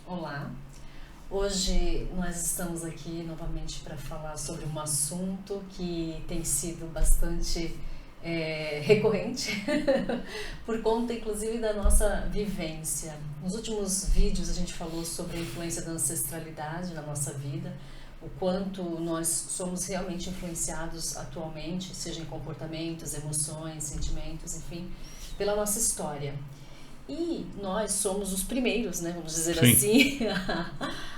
Olá, hoje nós estamos aqui novamente para falar sobre um assunto que tem sido bastante recorrente, por conta inclusive da nossa vivência. Nos últimos vídeos a gente falou sobre a influência da ancestralidade na nossa vida, o quanto nós somos realmente influenciados atualmente, seja em comportamentos, emoções, sentimentos, enfim, pela nossa história. E nós somos os primeiros, né, vamos dizer Sim. assim,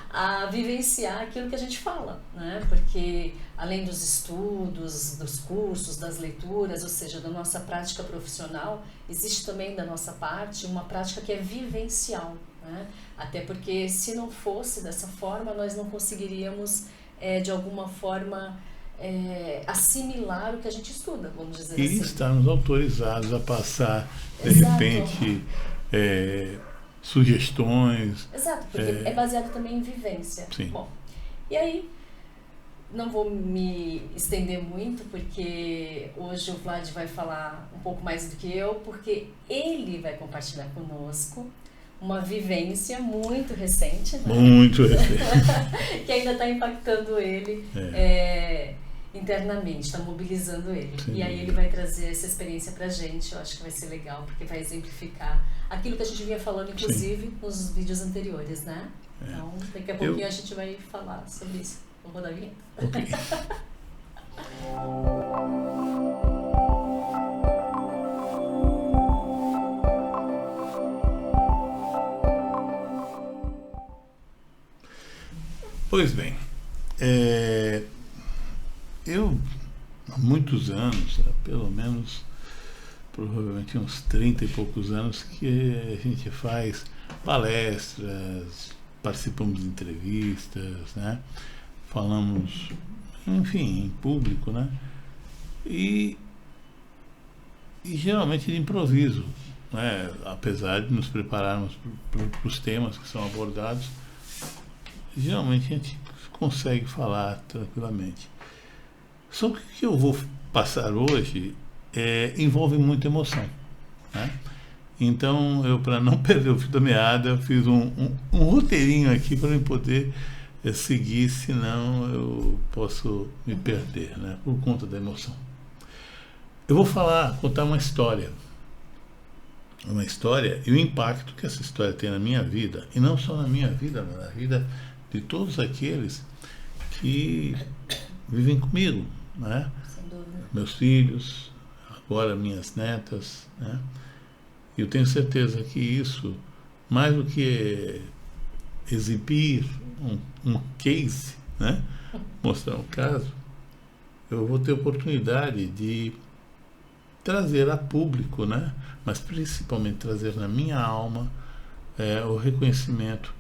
a vivenciar aquilo que a gente fala, né? Porque além dos estudos, dos cursos, das leituras, ou seja, da nossa prática profissional, existe também da nossa parte uma prática que é vivencial, né? Até porque se não fosse dessa forma, nós não conseguiríamos, de alguma forma, assimilar o que a gente estuda, vamos dizer E assim. estarmos autorizados a passar, de Exato. repente, sugestões. Exato, porque é baseado também em vivência. Sim. Bom, e aí, não vou me estender muito, porque hoje o Vlad vai falar um pouco mais do que eu, porque ele vai compartilhar conosco uma vivência muito recente, né? Muito recente. Que ainda está impactando ele internamente, está mobilizando ele. Sem E aí ele dúvida. vai trazer essa experiência pra gente, eu acho que vai ser legal, porque vai exemplificar aquilo que a gente vinha falando, inclusive, nos vídeos anteriores, né? Então, daqui a pouquinho a gente vai falar sobre isso. Vou rodar a vinheta. Ok. Pois bem, eu há muitos anos, pelo menos provavelmente uns 30 e poucos anos, que a gente faz palestras, participamos de entrevistas, né? Falamos, enfim, em público, né? E, e geralmente de improviso, né? Apesar de nos prepararmos para os temas que são abordados, geralmente a gente consegue falar tranquilamente. Só que o que eu vou passar hoje envolve muita emoção, né? Então, eu, para não perder o fio da meada, eu fiz um roteirinho aqui para eu poder seguir, senão eu posso me perder, né? Por conta da emoção. Eu vou contar uma história e o impacto que essa história tem na minha vida, e não só na minha vida, mas na vida de todos aqueles que vivem comigo, né? Sem dúvida. Meus filhos, agora minhas netas, né? E eu tenho certeza que isso, mais do que exibir um case, né? Mostrar um caso, eu vou ter oportunidade de trazer a público, né? Mas principalmente trazer na minha alma o reconhecimento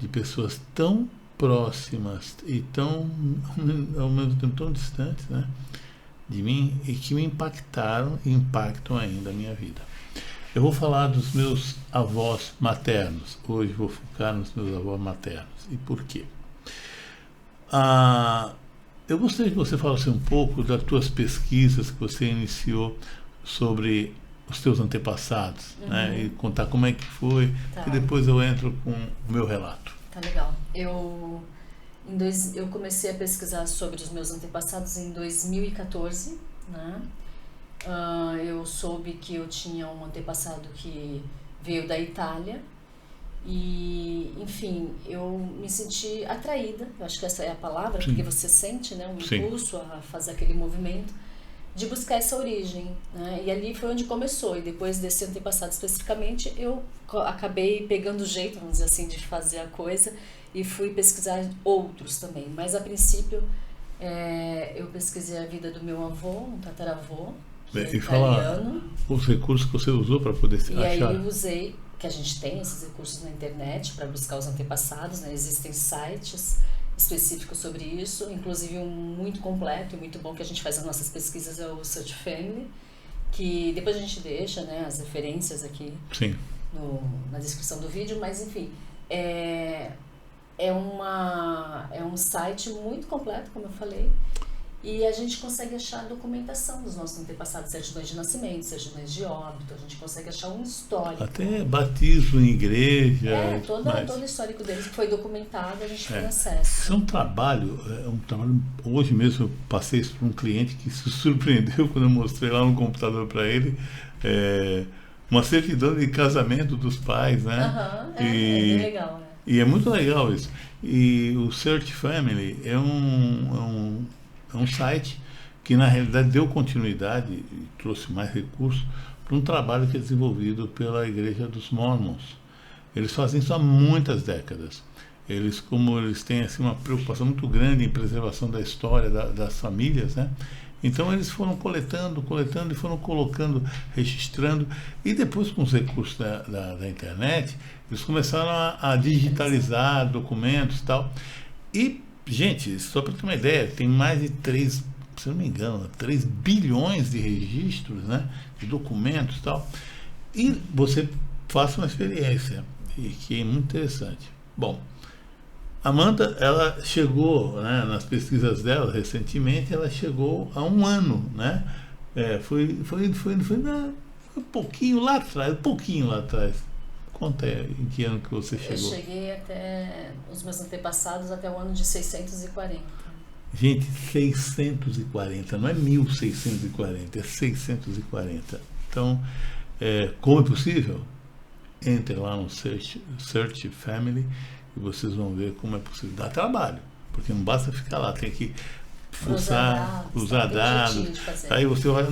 de pessoas tão próximas e tão, ao mesmo tempo, tão distantes, né, de mim, e que me impactaram e impactam ainda a minha vida. Eu vou falar dos meus avós maternos. Hoje vou focar nos meus avós maternos. E por quê? Eu gostaria que você falasse um pouco das tuas pesquisas que você iniciou sobre os teus antepassados, né? E contar como é que foi, Tá. e depois eu entro com o meu relato. Tá legal. Eu comecei a pesquisar sobre os meus antepassados em 2014, né? Eu soube que eu tinha um antepassado que veio da Itália e, enfim, eu me senti atraída, eu acho que essa é a palavra, Sim. porque você sente, né, um Sim. impulso a fazer aquele movimento de buscar essa origem, né? E ali foi onde começou, e depois desse antepassado especificamente, eu acabei pegando o jeito, vamos dizer assim, de fazer a coisa e fui pesquisar outros também, mas a princípio eu pesquisei a vida do meu avô, um tataravô, que é E fala italiano, os recursos que você usou para poder e aí achar. eu usei, que a gente tem esses recursos na internet para buscar os antepassados, né? Existem sites específicos sobre isso, inclusive um muito completo e muito bom que a gente faz as nossas pesquisas é o Search Family, que depois a gente deixa, né, as referências aqui Sim. na descrição do vídeo, mas enfim, é um site muito completo, como eu falei, E a gente consegue achar a documentação dos nossos antepassados, certidões de nascimento, certidões de óbito, a gente consegue achar um histórico. Até batismo em igreja. Todo o histórico deles que foi documentado, a gente tem acesso. Isso é um trabalho, hoje mesmo eu passei isso para um cliente que se surpreendeu quando eu mostrei lá no computador para ele, uma certidão de casamento dos pais, né? É bem legal, né? E é muito legal isso. E o Search Family é um site que na realidade deu continuidade e trouxe mais recursos para um trabalho que é desenvolvido pela Igreja dos Mormons. Eles fazem isso há muitas décadas. Como eles têm assim, uma preocupação muito grande em preservação da história das famílias, né? Então eles foram coletando e foram colocando, registrando, e depois com os recursos da internet, eles começaram a digitalizar documentos e tal. E, gente, só para ter uma ideia, tem mais de 3, se não me engano, 3 bilhões de registros, né, de documentos e tal. E você faça uma experiência, e que é muito interessante. Bom, Amanda, ela chegou, né, nas pesquisas dela, recentemente, ela chegou a 1 ano, né? Foi um pouquinho lá atrás. Conta aí, em que ano que você chegou. Eu cheguei até, os meus antepassados, até o ano de 640. Gente, 640, não é 1640, é 640. Então, como é possível? Entre lá no Search Family e vocês vão ver como é possível. Dá trabalho, porque não basta ficar lá, tem que fuçar, usar dados. Aí você olha,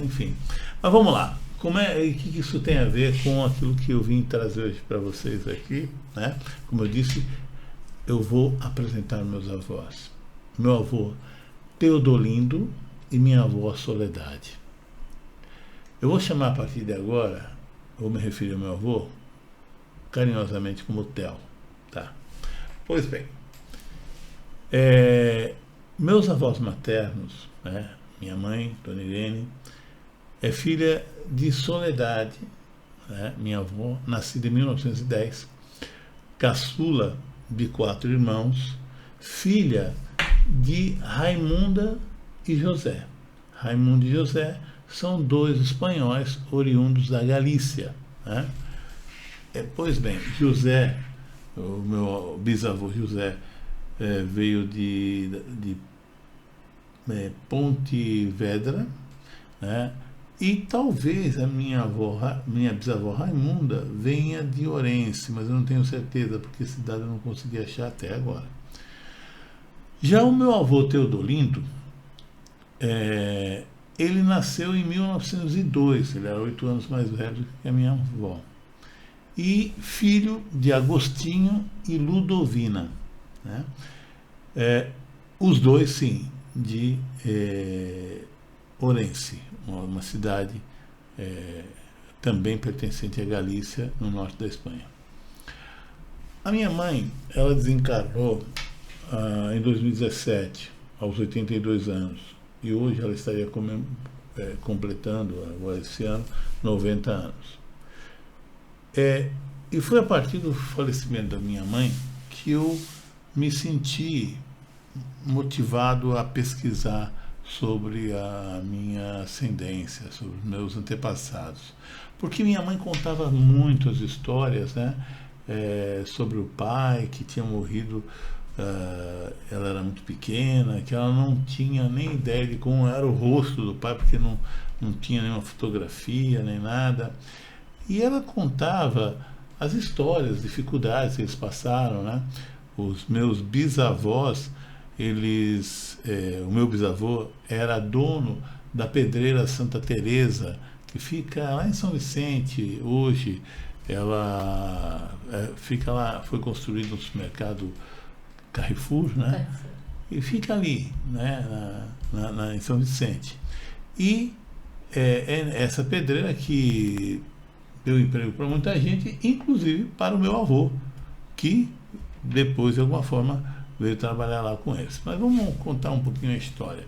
enfim. Mas vamos lá. O que isso tem a ver com aquilo que eu vim trazer hoje para vocês aqui, né? Como eu disse, eu vou apresentar meus avós. Meu avô Teodolindo e minha avó Soledade. Eu vou chamar a partir de agora, vou me referir ao meu avô carinhosamente como Theo, tá? Pois bem, meus avós maternos, né? Minha mãe, Dona Irene, é filha de Soledade, né? Minha avó, nascida em 1910, caçula de 4 irmãos, filha de Raimunda e José. Raimundo e José são 2 espanhóis oriundos da Galícia, né? Pois bem, José, o meu bisavô José, veio de Pontevedra, né? E talvez a minha bisavó Raimunda venha de Ourense, mas eu não tenho certeza, porque esse dado eu não consegui achar até agora. Já o meu avô Teodolindo, ele nasceu em 1902, ele era 8 anos mais velho que a minha avó. E filho de Agostinho e Ludovina, né? Os dois, sim, de Ourense, uma cidade também pertencente à Galícia, no norte da Espanha. A minha mãe, ela desencarnou em 2017, aos 82 anos, e hoje ela estaria completando, agora esse ano, 90 anos. E foi a partir do falecimento da minha mãe que eu me senti motivado a pesquisar sobre a minha ascendência, sobre os meus antepassados. Porque minha mãe contava muitas histórias, né, sobre o pai que tinha morrido, ela era muito pequena, que ela não tinha nem ideia de como era o rosto do pai, porque não tinha nenhuma fotografia, nem nada. E ela contava as histórias, as dificuldades que eles passaram, né? Os meus bisavós, o meu bisavô era dono da pedreira Santa Teresa, que fica lá em São Vicente. Hoje ela fica lá, foi construído no supermercado Carrefour, né? E fica ali, né? Em São Vicente. E essa pedreira que deu emprego para muita gente, inclusive para o meu avô, que depois, de alguma forma, veio trabalhar lá com eles. Mas vamos contar um pouquinho a história.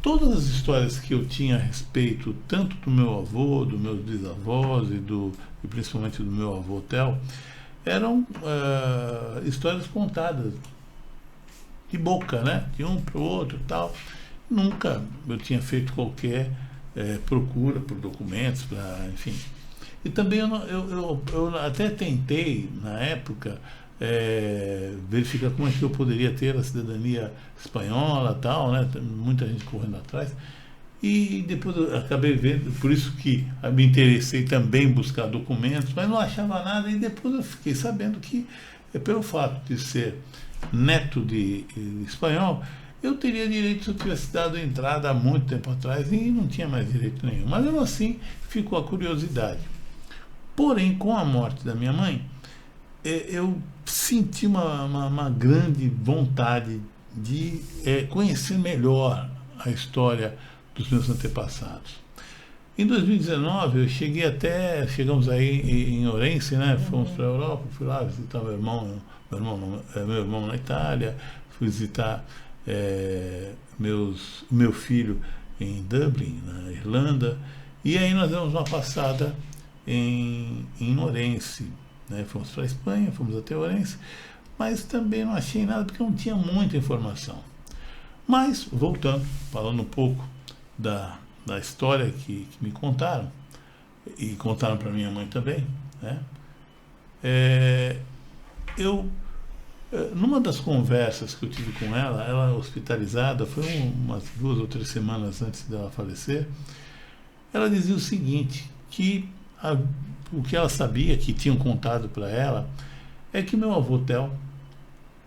Todas as histórias que eu tinha a respeito, tanto do meu avô, dos meus bisavós e principalmente do meu avô Theo, eram histórias contadas de boca, né? De um para o outro e tal. Nunca eu tinha feito qualquer procura por documentos, enfim. E também eu até tentei, na época, verificar como é que eu poderia ter a cidadania espanhola e tal, né? Muita gente correndo atrás. E depois eu acabei vendo, por isso que me interessei também em buscar documentos, mas não achava nada. E depois eu fiquei sabendo que, pelo fato de ser neto de espanhol, eu teria direito se eu tivesse dado entrada há muito tempo atrás, e não tinha mais direito nenhum. Mas mesmo assim ficou a curiosidade. Porém, com a morte da minha mãe, eu senti uma grande vontade de conhecer melhor a história dos meus antepassados. Em 2019, chegamos aí em Ourense, né? Fomos para a Europa, fui lá visitar meu irmão na Itália, fui visitar meu filho em Dublin, na Irlanda, e aí nós demos uma passada em Ourense, né? Fomos para a Espanha, fomos até Ourense, mas também não achei nada porque não tinha muita informação. Mas, voltando, falando um pouco da história que me contaram, e contaram para minha mãe também, né? Numa das conversas que eu tive com ela hospitalizada, foi umas 2 ou 3 semanas antes dela falecer, ela dizia o seguinte, que o que ela sabia, que tinham contado para ela, é que meu avô Tel,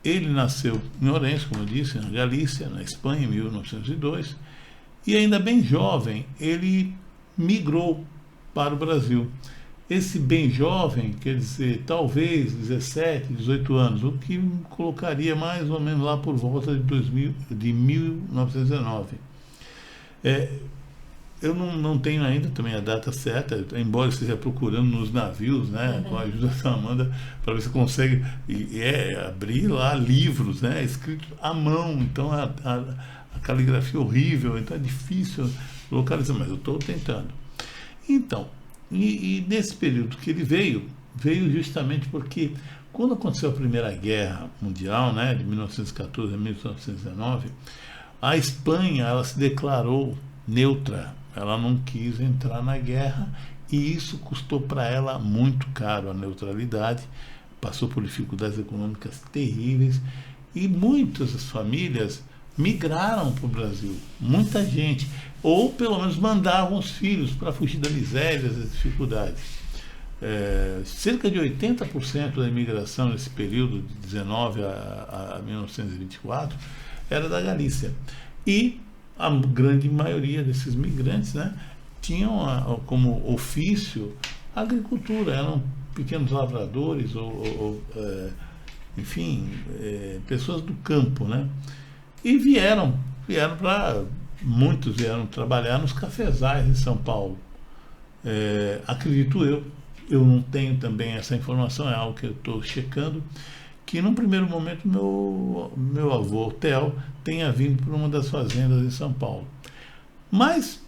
ele nasceu em Ourense, como eu disse, na Galícia, na Espanha, em 1902, e ainda bem jovem, ele migrou para o Brasil. Esse bem jovem, quer dizer, talvez 17, 18 anos, o que me colocaria mais ou menos lá por volta de 1919. Eu não tenho ainda também a data certa, embora eu esteja procurando nos navios, né, com a ajuda da Amanda, para ver se consegue abrir lá livros, né, escritos à mão. Então a caligrafia horrível, então é difícil localizar, mas eu estou tentando. Então, e nesse período que ele veio justamente porque quando aconteceu a Primeira Guerra Mundial, né, de 1914 a 1919, a Espanha ela se declarou neutra, ela não quis entrar na guerra, e isso custou para ela muito caro, a neutralidade, passou por dificuldades econômicas terríveis, e muitas famílias migraram para o Brasil, muita gente, ou pelo menos mandavam os filhos para fugir da miséria, das dificuldades. Cerca de 80% da imigração nesse período de 19 a 1924 era da Galícia, e a grande maioria desses migrantes, né, tinham como ofício a agricultura, eram pequenos lavradores enfim, pessoas do campo, né? E muitos vieram trabalhar nos cafezais em São Paulo. Acredito eu não tenho também essa informação, é algo que eu estou checando, que num primeiro momento meu avô Tel tenha vindo para uma das fazendas em São Paulo. Mas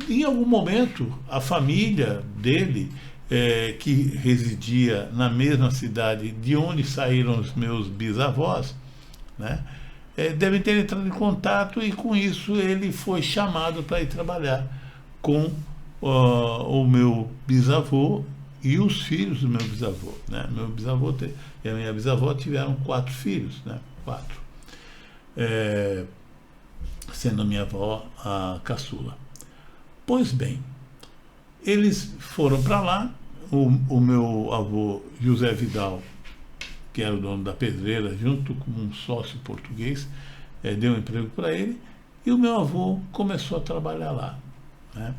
em algum momento a família dele, que residia na mesma cidade de onde saíram os meus bisavós, né, devem ter entrado em contato, e com isso ele foi chamado para ir trabalhar com o meu bisavô e os filhos do meu bisavô, né? Meu bisavô e a minha bisavó tiveram 4 filhos, né? 4. Sendo a minha avó a caçula. Pois bem, eles foram para lá, o meu avô José Vidal, que era o dono da pedreira, junto com um sócio português, deu um emprego para ele, e o meu avô começou a trabalhar lá, né?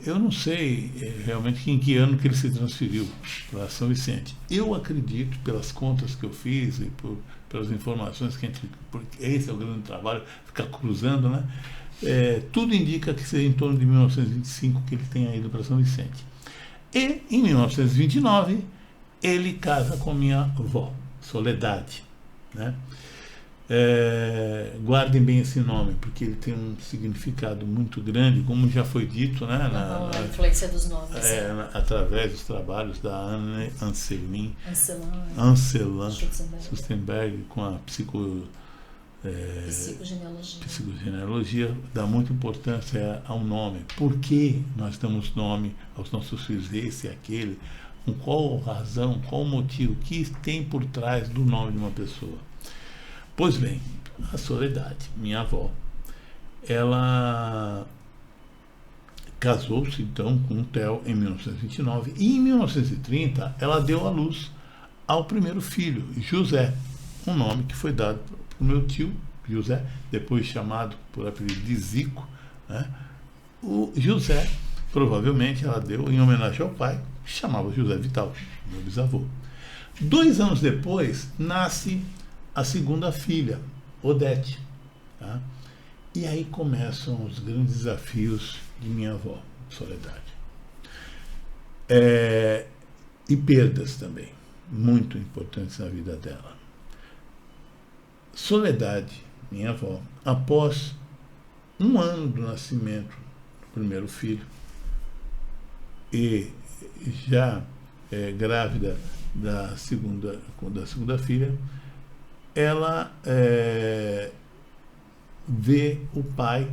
Eu não sei realmente em que ano que ele se transferiu para São Vicente. Eu acredito, pelas contas que eu fiz e pelas informações que a gente... Porque esse é o grande trabalho, ficar cruzando, né? Tudo indica que seja em torno de 1925 que ele tenha ido para São Vicente. E, em 1929, ele casa com minha avó, Soledade, né? Guardem bem esse nome, porque ele tem um significado muito grande, como já foi dito, né, a influência dos nomes. Através dos trabalhos da Anne Anselin Schutzenberg, com a psicogenealogia, dá muita importância ao nome. Por que nós damos nome aos nossos filhos, esse e aquele? Com qual razão, qual motivo, o que tem por trás do nome de uma pessoa? Pois bem, a Soledade, minha avó, ela casou-se então com o Theo em 1929 e em 1930 ela deu à luz ao primeiro filho, José, um nome que foi dado para o meu tio, José, depois chamado por apelido de Zico, né? O José, provavelmente ela deu em homenagem ao pai, que chamava José Vital, meu bisavô. 2 anos depois, nasce a segunda filha, Odete. Tá? E aí começam os grandes desafios de minha avó, Soledade. E perdas também, muito importantes na vida dela. Soledade, minha avó, após 1 ano do nascimento do primeiro filho e já grávida da segunda filha, ela vê o pai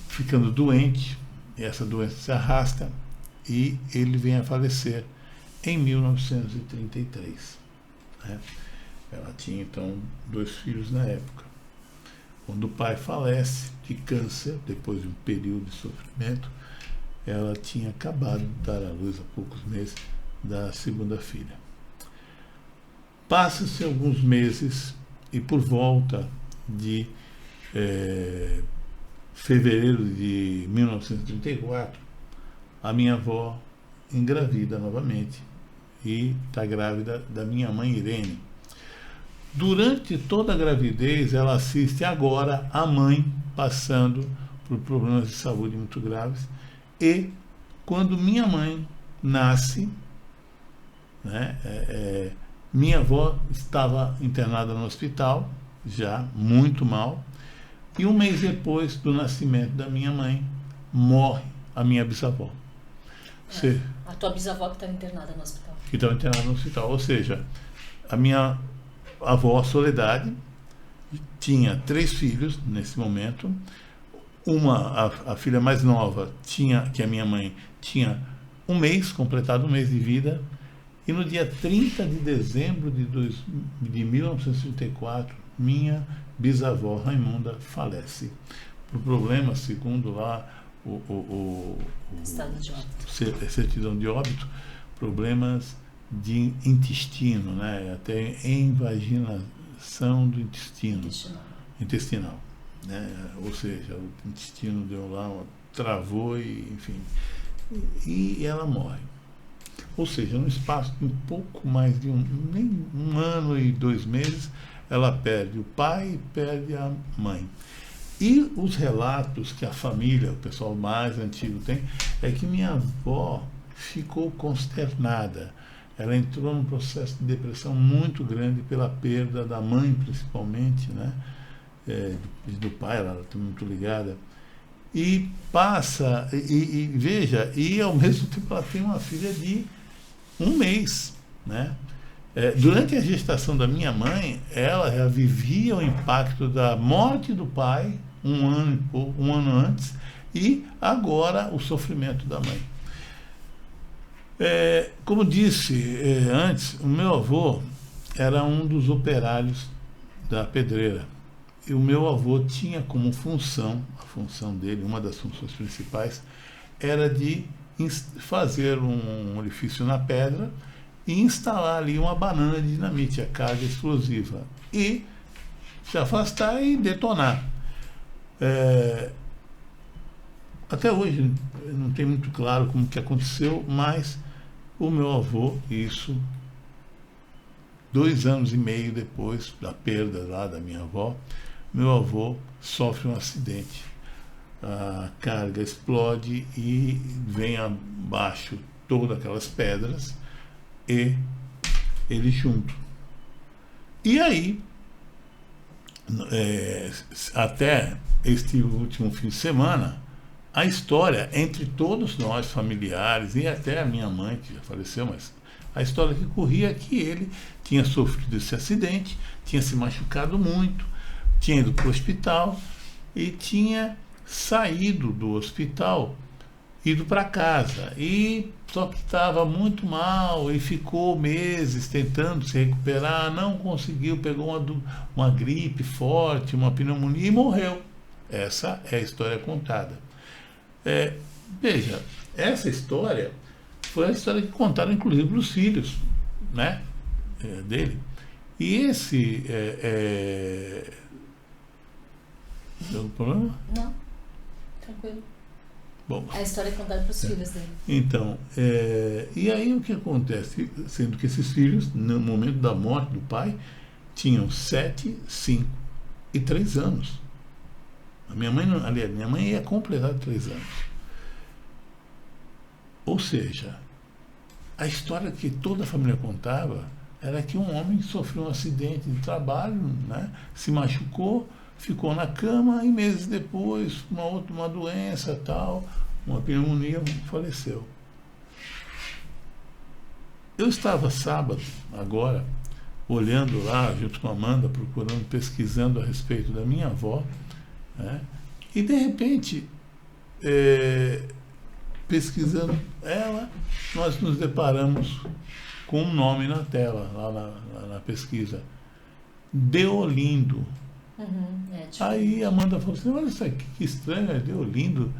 ficando doente, e essa doença se arrasta, e ele vem a falecer em 1933. Né? Ela tinha, então, 2 filhos na época. Quando o pai falece de câncer, depois de um período de sofrimento, ela tinha acabado de dar à luz há poucos meses da segunda filha. Passa-se alguns meses e por volta de fevereiro de 1934, a minha avó engravida novamente e está grávida da minha mãe Irene. Durante toda a gravidez, ela assiste agora a mãe passando por problemas de saúde muito graves, e quando minha mãe nasce, né, minha avó estava internada no hospital, já muito mal, e 1 mês depois do nascimento da minha mãe, morre a minha bisavó. A tua bisavó que estava internada no hospital. Que estava internada no hospital, ou seja, a minha avó Soledade tinha 3 filhos nesse momento. A filha mais nova, que a minha mãe, tinha 1 mês, completado 1 mês de vida, e no dia 30 de dezembro de 1934, minha bisavó Raimunda falece. Por problemas, segundo lá o estado de óbito. Certidão de óbito, problemas de intestino, né? Até invaginação do intestinal, né? Ou seja, o intestino deu lá, travou e, enfim, e ela morre. Ou seja, no espaço de um pouco mais de um ano e 2 meses, ela perde o pai e perde a mãe. E os relatos que a família, o pessoal mais antigo tem, é que minha avó ficou consternada. Ela entrou num processo de depressão muito grande pela perda da mãe, principalmente, né? Do pai, ela está muito ligada. E passa, veja, e ao mesmo tempo ela tem uma filha de 1 mês, né? Durante a gestação da minha mãe, ela já vivia o impacto da morte do pai 1 ano antes, e agora o sofrimento da mãe. Como disse antes, o meu avô era um dos operários da pedreira. E o meu avô tinha como função, a função dele, uma das funções principais, era de fazer um orifício na pedra e instalar ali uma banana de dinamite, a carga explosiva, e se afastar e detonar. Até hoje não tem muito claro como que aconteceu, mas o meu avô, isso 2 anos e meio depois da perda lá da minha avó, meu avô sofre um acidente. A carga explode e vem abaixo todas aquelas pedras e ele junto. E aí até este último fim de semana, a história entre todos nós, familiares, e até a minha mãe, que já faleceu, mas a história que corria é que ele tinha sofrido esse acidente, tinha se machucado muito, tinha ido para o hospital e tinha saído do hospital, ido para casa, e só que estava muito mal e ficou meses tentando se recuperar, não conseguiu, pegou uma gripe forte, uma pneumonia e morreu. Essa é a história contada. Veja, essa história foi a história que contaram inclusive para os filhos, né, dele. E esse... Deu problema? Não, tranquilo. Bom, a história é contada para os filhos dele. Então, e aí o que acontece? Sendo que esses filhos, no momento da morte do pai, tinham 7, 5 e 3 anos. A minha mãe ia completar 3 anos. Ou seja, a história que toda a família contava era que um homem sofreu um acidente de trabalho, né, se machucou, ficou na cama e meses depois, uma doença tal, uma pneumonia, faleceu. Eu estava sábado, agora, olhando lá, junto com a Amanda, procurando, pesquisando a respeito da minha avó, né, e de repente, pesquisando ela, nós nos deparamos com um nome na tela, lá na pesquisa, Deolindo. Aí a Amanda falou assim, olha isso aqui, que estranho, é Deolindo,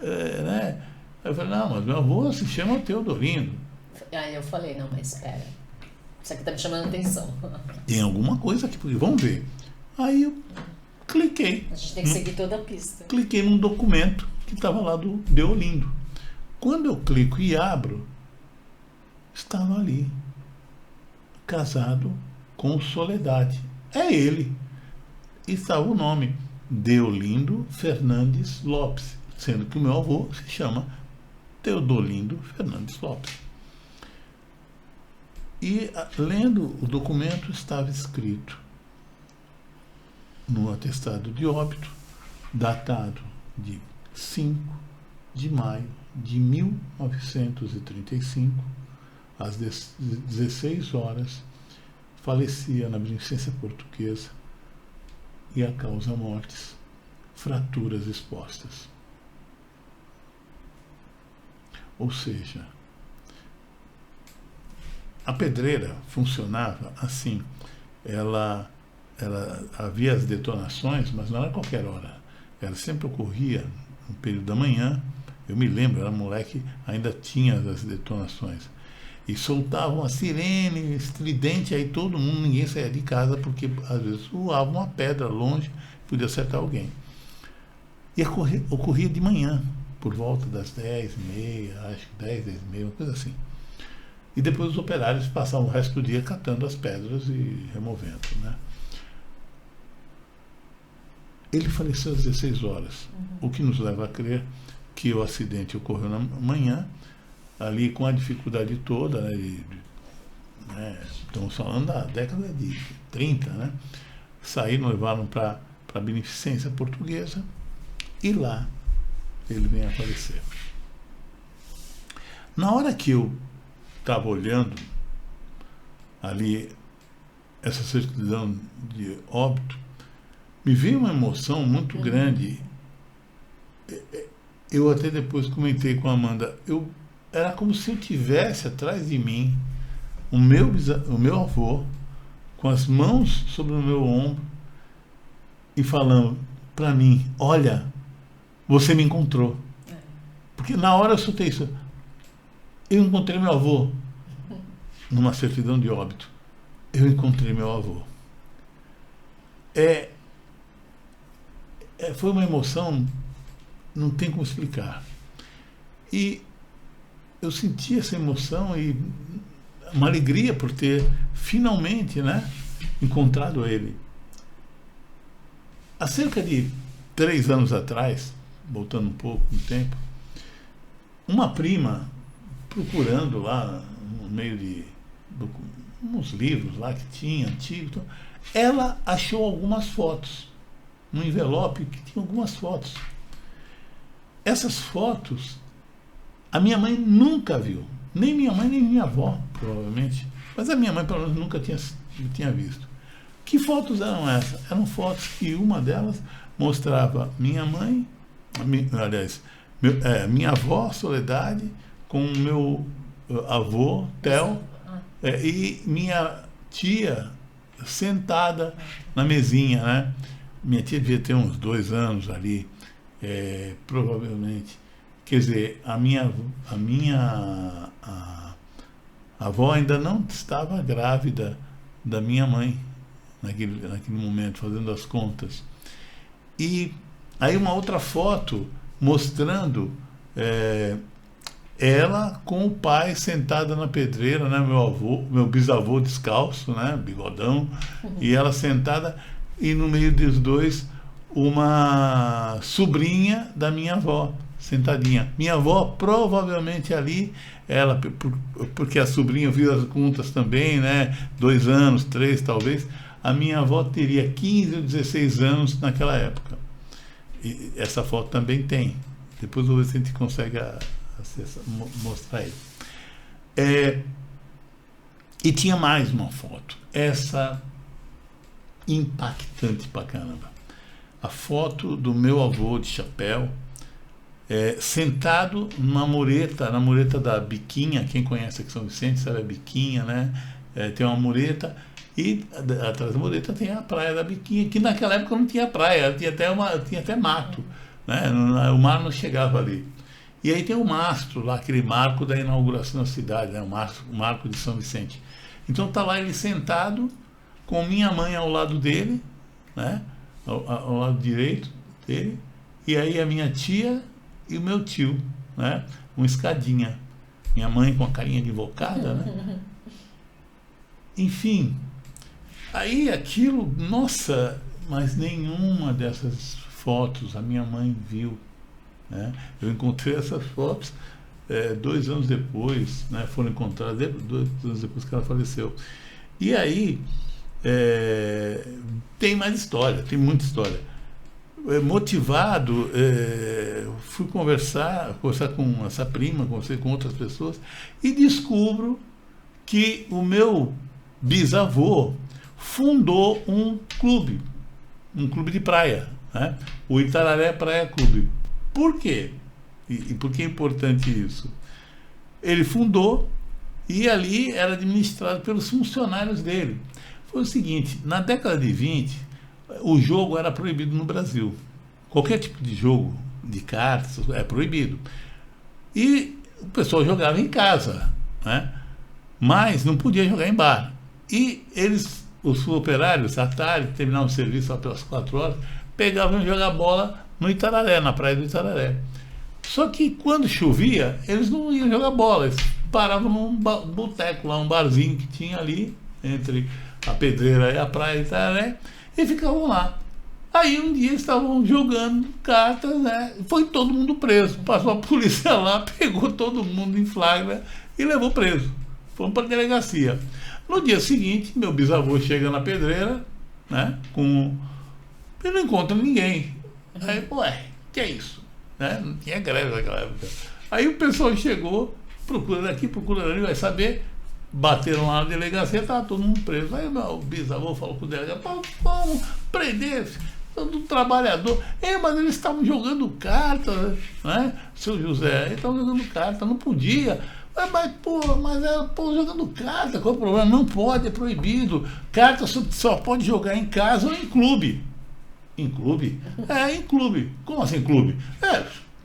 né? Aí eu falei, não, mas meu avô se chama Teodorindo. Aí eu falei, não, mas espera, isso aqui tá me chamando a atenção. Tem alguma coisa aqui, porque vamos ver. Aí eu cliquei. A gente tem que seguir toda a pista. Cliquei num documento que estava lá do Deolindo. Quando eu clico e abro, estava ali, casado com Soledade. É ele. E estava o nome, Deolindo Fernandes Lopes, sendo que o meu avô se chama Teodolindo Fernandes Lopes. E, lendo o documento, estava escrito no atestado de óbito, datado de 5 de maio de 1935, às 16 horas, falecia na Beneficência Portuguesa e a causa mortes, fraturas expostas. Ou seja, a pedreira funcionava assim, ela havia as detonações, mas não era a qualquer hora, ela sempre ocorria no período da manhã. Eu me lembro, era moleque, ainda tinha as detonações. E soltavam a sirene estridente, aí todo mundo, ninguém saía de casa, porque às vezes voava uma pedra longe, podia acertar alguém. E ocorria de manhã, por volta das 10h30, acho que 10h30, uma coisa assim. E depois os operários passavam o resto do dia catando as pedras e removendo, né? Ele faleceu às 16 horas, o que nos leva a crer que o acidente ocorreu na manhã, ali com a dificuldade toda, né, estamos falando da década de 30, né? Saíram, levaram para a Beneficência Portuguesa e lá ele vem a falecer. Na hora que eu estava olhando ali essa certidão de óbito, me veio uma emoção muito grande. Eu até depois comentei com a Amanda, era como se eu tivesse atrás de mim o meu avô com as mãos sobre o meu ombro e falando para mim, olha, você me encontrou. Porque na hora eu soltei isso, eu encontrei meu avô numa certidão de óbito. Eu encontrei meu avô. Foi uma emoção, não tem como explicar. E eu senti essa emoção e uma alegria por ter finalmente, né, encontrado ele. Há cerca de 3 anos atrás, voltando um pouco no tempo, uma prima, procurando lá no meio de uns livros lá que tinha, antigos. Ela achou algumas fotos, num envelope que tinha algumas fotos. Essas fotos, a minha mãe nunca viu. Nem minha mãe, nem minha avó, provavelmente. Mas a minha mãe, pelo menos, nunca tinha visto. Que fotos eram essas? Eram fotos que uma delas mostrava minha mãe, minha avó, Soledade, com o meu avô, Theo, e minha tia sentada na mesinha, né? Minha tia devia ter uns 2 anos ali, provavelmente. Quer dizer, a minha avó ainda não estava grávida da minha mãe, naquele momento, fazendo as contas. E aí uma outra foto mostrando ela com o pai sentada na pedreira, né? Meu bisavô descalço, né? Bigodão, e ela sentada, e no meio dos dois uma sobrinha da minha avó, sentadinha. Minha avó provavelmente ali, porque a sobrinha viu as contas também, né? 2 anos, 3 talvez. A minha avó teria 15 ou 16 anos naquela época. E essa foto também tem. Depois eu vou ver se a gente consegue mostrar aí. E tinha mais uma foto. Essa impactante pra caramba. A foto do meu avô de chapéu, sentado na mureta da Biquinha. Quem conhece aqui São Vicente sabe a Biquinha, né? Tem uma mureta. E atrás da mureta tem a praia da Biquinha, que naquela época não tinha praia, tinha até mato, né? O mar não chegava ali. E aí tem o mastro lá, aquele marco da inauguração da cidade, né? O marco de São Vicente. Então está lá ele sentado, com minha mãe ao lado dele, né? Ao lado direito dele, e aí a minha tia e o meu tio, né? Uma escadinha. Minha mãe com a carinha de invocada, né? Enfim. Aí aquilo, nossa, mas nenhuma dessas fotos a minha mãe viu, né? Eu encontrei essas fotos 2 anos depois, né? Foram encontradas 2 anos depois que ela faleceu. E aí tem mais história, tem muita história. Motivado, fui conversar com essa prima, conversei com outras pessoas e descubro que o meu bisavô fundou um clube de praia, né? O Itararé Praia Clube. Por quê? E por que é importante isso? Ele fundou e ali era administrado pelos funcionários dele. Foi o seguinte, na década de 20, o jogo era proibido no Brasil. Qualquer tipo de jogo de cartas é proibido. E o pessoal jogava em casa, né? Mas não podia jogar em bar. E os operários, à tarde, terminavam o serviço lá pelas 4 horas, pegavam e jogavam bola no Itararé, na praia do Itararé. Só que quando chovia, eles não iam jogar bola, eles paravam num boteco lá, um barzinho que tinha ali, entre a pedreira e a praia do Itararé, e ficavam lá. Aí um dia estavam jogando cartas, né? Foi todo mundo preso. Passou a polícia lá, pegou todo mundo em flagra e levou preso. Fomos para a delegacia. No dia seguinte, meu bisavô chega na pedreira, né? E não encontra ninguém. Aí, que é isso? Né? Não tinha greve naquela época. Aí o pessoal chegou, procura daqui, procura dali, vai saber. Bateram lá na delegacia, estava todo mundo preso. Aí meu bisavô falou com o delegado, vamos prender todo trabalhador. Mas eles estavam jogando carta, né? Seu José, eles estavam jogando carta, não podia. Mas jogando carta, qual é o problema? Não pode, é proibido. Carta só pode jogar em casa ou em clube. Em clube? Em clube. Como assim clube?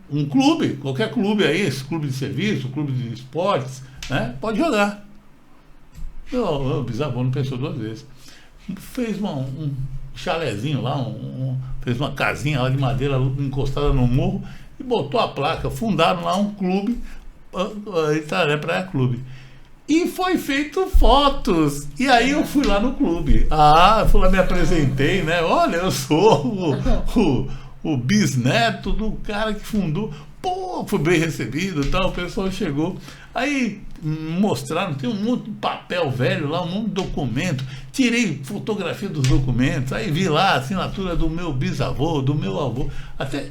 Um clube, qualquer clube aí, esse clube de serviço, clube de esportes, né? Pode jogar. O bisavô não pensou 2 vezes. Fez um chalezinho lá, fez uma casinha lá de madeira encostada no morro e botou a placa. Fundaram lá um clube, Itararé Praia Clube. E foi feito fotos. E aí eu fui lá no clube. Fui lá, me apresentei, né? Olha, eu sou o bisneto do cara que fundou. pô, fui bem recebido e tal, o pessoal chegou. Aí mostraram, tem um monte de papel velho lá, um monte de documento. Tirei fotografia dos documentos, aí vi lá a assinatura do meu bisavô, do meu avô. Até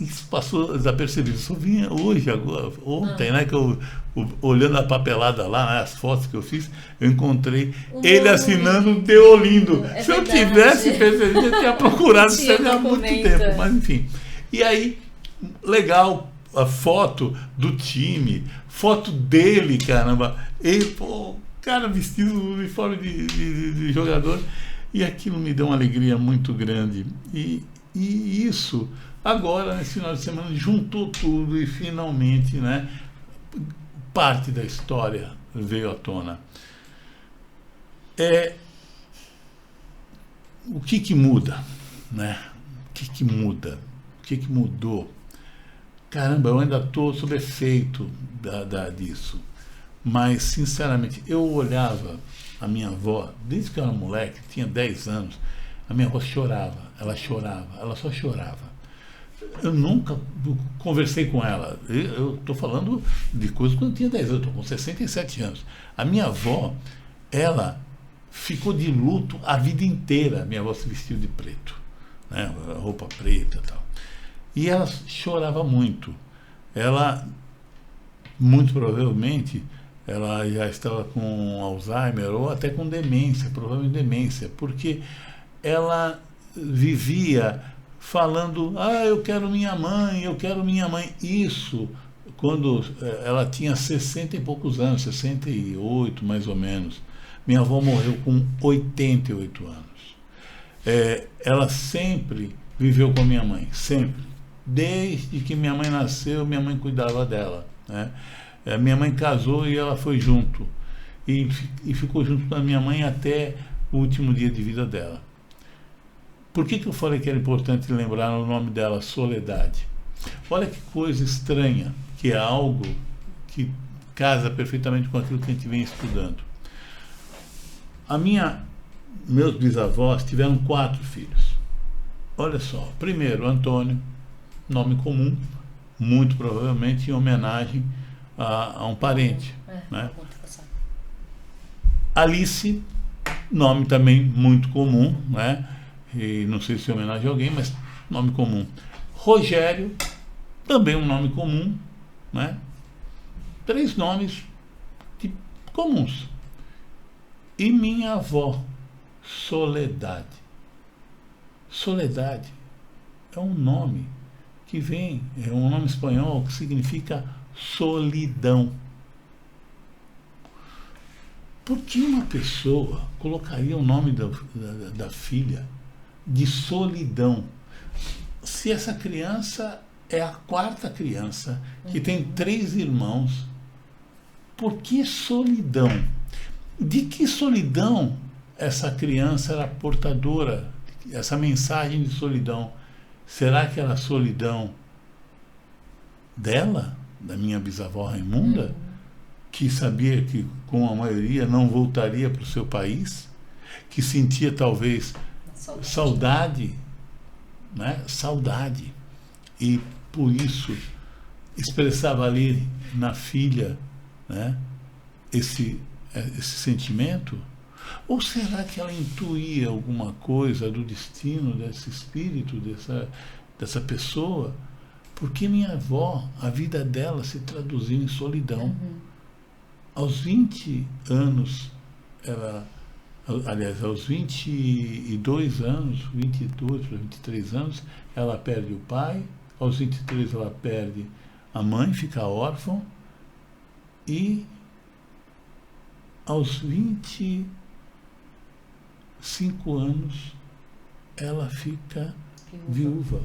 isso passou desapercebido. Só vinha hoje, agora, ontem, né, que eu olhando a papelada lá, né, as fotos que eu fiz, eu encontrei ele assinando Deolindo. Se eu tivesse percebido, eu tinha procurado isso há muito tempo, mas enfim. E aí, legal, a foto do time, foto dele, caramba, ele, pô, cara vestido no uniforme de jogador, e aquilo me deu uma alegria muito grande. E isso, agora, nesse final de semana, juntou tudo e finalmente, né, parte da história veio à tona. O que muda, né? O que muda? O que mudou? Caramba, eu ainda estou sob efeito disso. Mas, sinceramente, eu olhava a minha avó, desde que eu era moleque, tinha 10 anos, a minha avó chorava, ela só chorava. Eu nunca conversei com ela. Eu estou falando de coisas quando eu tinha 10 anos, eu estou com 67 anos. A minha avó, ela ficou de luto a vida inteira. Minha avó se vestiu de preto, né, roupa preta e tal. E ela chorava muito. Ela, muito provavelmente, ela já estava com Alzheimer ou até com demência, provavelmente demência, porque ela vivia falando, eu quero minha mãe, eu quero minha mãe. Isso quando ela tinha 60 e poucos anos, 68 mais ou menos. Minha avó morreu com 88 anos. Ela sempre viveu com a minha mãe, sempre. Desde que minha mãe nasceu, minha mãe cuidava dela, né? Minha mãe casou e ela foi junto. E ficou junto com a minha mãe até o último dia de vida dela. Por que eu falei que era importante lembrar o nome dela, Soledade? Olha que coisa estranha, que é algo que casa perfeitamente com aquilo que a gente vem estudando. Meus bisavós tiveram 4 filhos. Olha só, primeiro, Antônio, nome comum, muito provavelmente em homenagem a um parente. Né? Alice, nome também muito comum, né? E não sei se é homenagem a alguém, mas nome comum. Rogério, também um nome comum, né? 3 nomes comuns. E minha avó, Soledade. Soledade é um nome que é um nome espanhol que significa solidão. Por que uma pessoa colocaria o nome da filha de solidão? Se essa criança é a 4ª criança, que tem 3 irmãos, por que solidão? De que solidão essa criança era portadora? Essa mensagem de solidão, será que era a solidão dela, da minha bisavó Raimunda, que sabia que, com a maioria, não voltaria para o seu país, que sentia talvez saudade, né? Saudade, e por isso expressava ali na filha, né, esse sentimento? Ou será que ela intuía alguma coisa do destino desse espírito, dessa pessoa? Porque minha avó, a vida dela se traduziu em solidão. Aos 20 anos, aos 22 anos, 22 para 23 anos, ela perde o pai. Aos 23 ela perde a mãe, fica órfã. E aos 25 anos, ela fica viúva.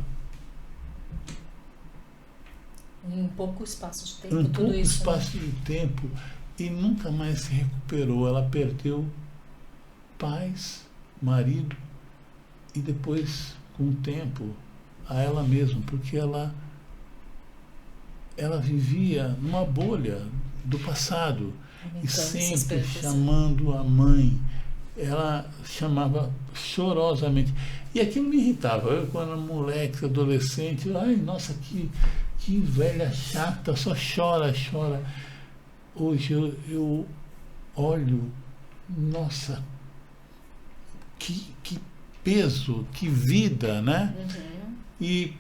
Em pouco espaço de tempo, tudo pouco isso. Espaço de tempo. E nunca mais se recuperou. Ela perdeu pais, marido, e depois, com o tempo, a ela mesma, porque ela vivia numa bolha do passado, e sempre chamando a mãe. Ela chamava chorosamente. E aquilo me irritava. Eu, quando era moleque, adolescente, nossa, que velha chata, só chora, chora. Hoje eu olho, nossa, que peso, que vida, né? E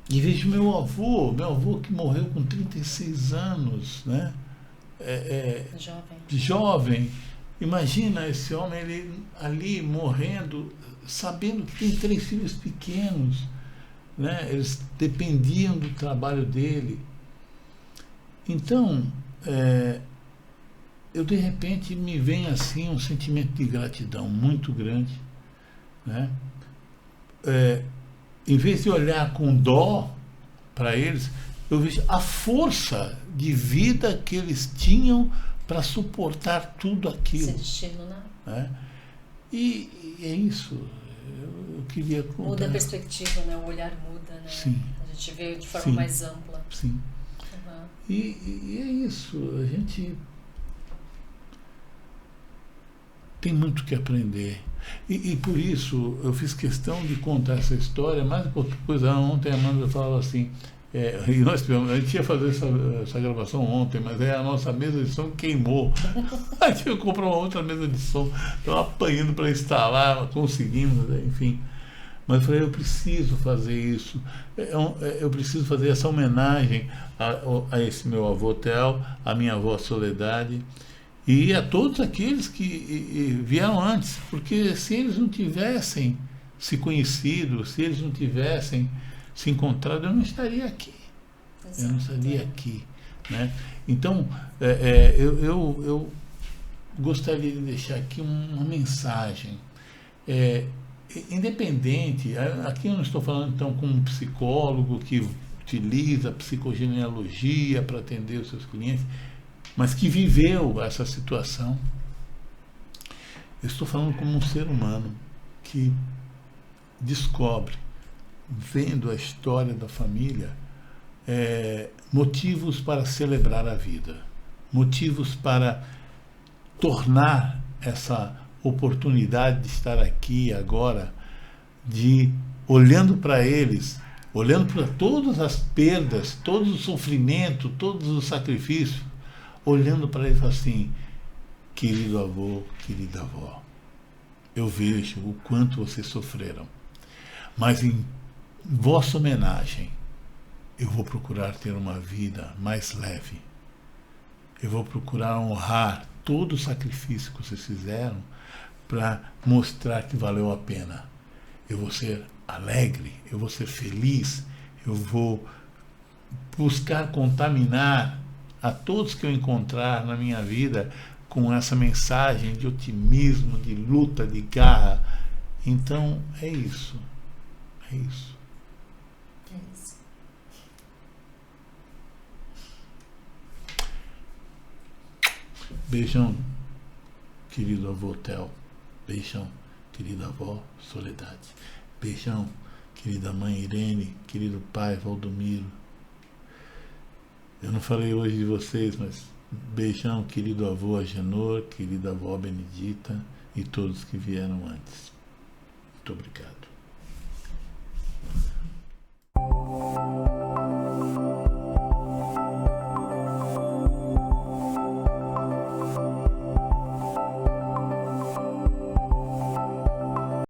vejo meu avô que morreu com 36 anos, né? Jovem. Imagina esse homem ele ali morrendo, sabendo que tem 3 filhos pequenos, né? Eles dependiam do trabalho dele. Então, eu de repente me vem assim um sentimento de gratidão muito grande, né? Em vez de olhar com dó para eles, eu vejo a força de vida que eles tinham para suportar tudo aquilo. Esse destino, né? E é isso. Eu queria contar. Muda a perspectiva, né? O olhar muda, né? Sim. A gente vê de forma mais ampla. Sim. E é isso. A gente tem muito que aprender. E por isso eu fiz questão de contar essa história, mais do que qualquer coisa. Ontem a Amanda falava assim, e a gente ia fazer essa gravação ontem, mas aí a nossa mesa de som queimou. A gente ia comprar uma outra mesa de som, estava apanhando para instalar, conseguimos, enfim. Mas eu falei, eu preciso fazer isso, eu preciso fazer essa homenagem a esse meu avô Theo, a minha avó Soledade, e a todos aqueles que vieram antes, porque se eles não tivessem se conhecido, se eles não tivessem se encontrado, eu não estaria aqui. Exato. Eu não estaria aqui, né? Então, eu gostaria de deixar aqui uma mensagem. Independente, aqui eu não estou falando então com um psicólogo que utiliza a psicogenealogia para atender os seus clientes, mas que viveu essa situação. Eu estou falando como um ser humano que descobre, vendo a história da família, motivos para celebrar a vida, motivos para tornar essa oportunidade de estar aqui agora, olhando para eles, olhando para todas as perdas, todo o sofrimento, todos os sacrifícios, olhando para eles assim, querido avô, querida avó, eu vejo o quanto vocês sofreram, mas em vossa homenagem, eu vou procurar ter uma vida mais leve. Eu vou procurar honrar todo o sacrifício que vocês fizeram para mostrar que valeu a pena. Eu vou ser alegre, eu vou ser feliz, eu vou buscar contaminar a todos que eu encontrar na minha vida com essa mensagem de otimismo, de luta, de garra. Então, é isso. É isso. É isso. Beijão, querido avô Theo. Beijão, querida avó Soledade. Beijão, querida mãe Irene, querido pai Valdomiro. Eu não falei hoje de vocês, mas beijão, querido avô Agenor, querida avó Benedita e todos que vieram antes. Muito obrigado.